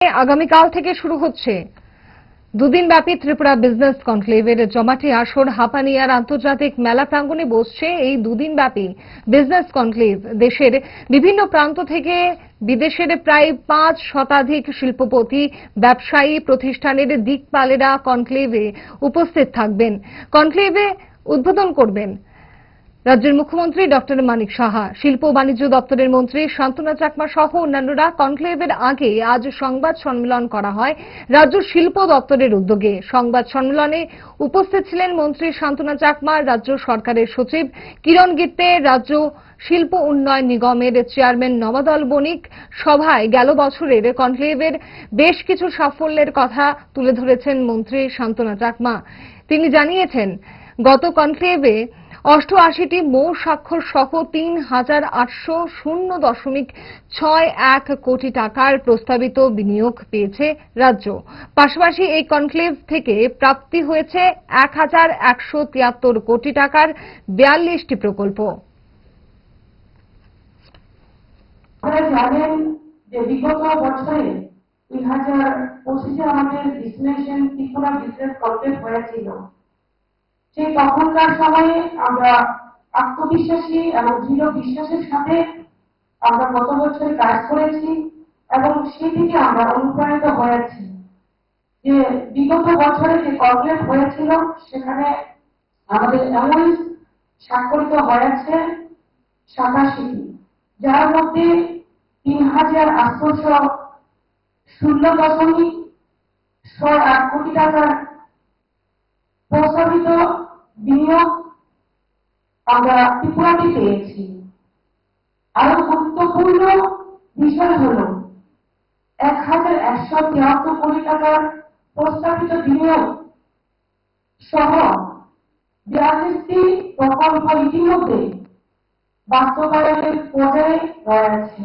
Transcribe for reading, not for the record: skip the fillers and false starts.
আগামীকাল থেকে শুরু হচ্ছে দুদিনব্যাপী ত্রিপুরা বিজনেস কনক্লেভের জমাটি আসর হাপানিয়ার আন্তর্জাতিক মেলা প্রাঙ্গণে বসছে। এই দুদিনব্যাপী বিজনেস কনক্লেভ দেশের বিভিন্ন প্রান্ত থেকে বিদেশের প্রায় 5 শতাধিক শিল্পপতি, ব্যবসায়ী প্রতিষ্ঠানের দিকপালেরা কনক্লেভে উপস্থিত থাকবেন। কনক্লেভে উদ্বোধন করবেন রাজ্যের মুখ্যমন্ত্রী ডক্টর মানিক সাহা, শিল্প বাণিজ্য দপ্তরের মন্ত্রী শান্তনা চাকমা সহ অন্যান্যরা। কনক্লেভের আগে আজ সংবাদ সম্মেলন করা হয় রাজ্য শিল্প দপ্তরের উদ্যোগে। সংবাদ সম্মেলনে উপস্থিত ছিলেন মন্ত্রী শান্তনা চাকমা, রাজ্য সরকারের সচিব কিরণ গিত্তে, রাজ্য শিল্প উন্নয়ন নিগমের চেয়ারম্যান নবাদল বণিক। সভায় গেল বছরের কনক্লেভের বেশ কিছু সাফল্যের কথা তুলে ধরেছেন মন্ত্রী শান্তনা চাকমা। তিনি জানিয়েছেন, গত কনক্লেভে 88টি মোট স্বাক্ষর সহ ৩,৮০০.61 কোটি টাকার প্রস্তাবিত বিনিয়োগ পেয়েছে রাজ্য। পাশাপাশি এই কনক্লেভ থেকে প্রাপ্তি হয়েছে 1,173 কোটি টাকার 42টি প্রকল্প। আপনারা জানেন যে বিগত বছরে 2025-এ আমাদের ডেস্টিনেশন ত্রিপুরা বিজনেস কনক্লেভ হয়েছিল। সেই তখনকার সময়ে আমরা আত্মবিশ্বাসী এবং দৃঢ় বিশ্বাসের সাথে আমরা গত বছরে কাজ করেছি এবং সেই থেকে আমরা অনুপ্রাণিত হয়েছি যে বিগত বছরে যে কনক্লেভ হয়েছিল সেখানে আমাদের এমন স্বাক্ষরিত হয়েছে 87টি, যার মধ্যে 3,816.8 কোটি টাকার প্রস্তাবিত বিনিয়োগ আমরা ত্রিপুরাতে পেয়েছি। আরো গুরুত্বপূর্ণ বিষয় হল 1,173 কোটি টাকার প্রস্তাবিত বিনিয়োগ সহ 42টি প্রকল্প ইতিমধ্যে বাস্তবায়নের পর্যায়ে রয়েছে।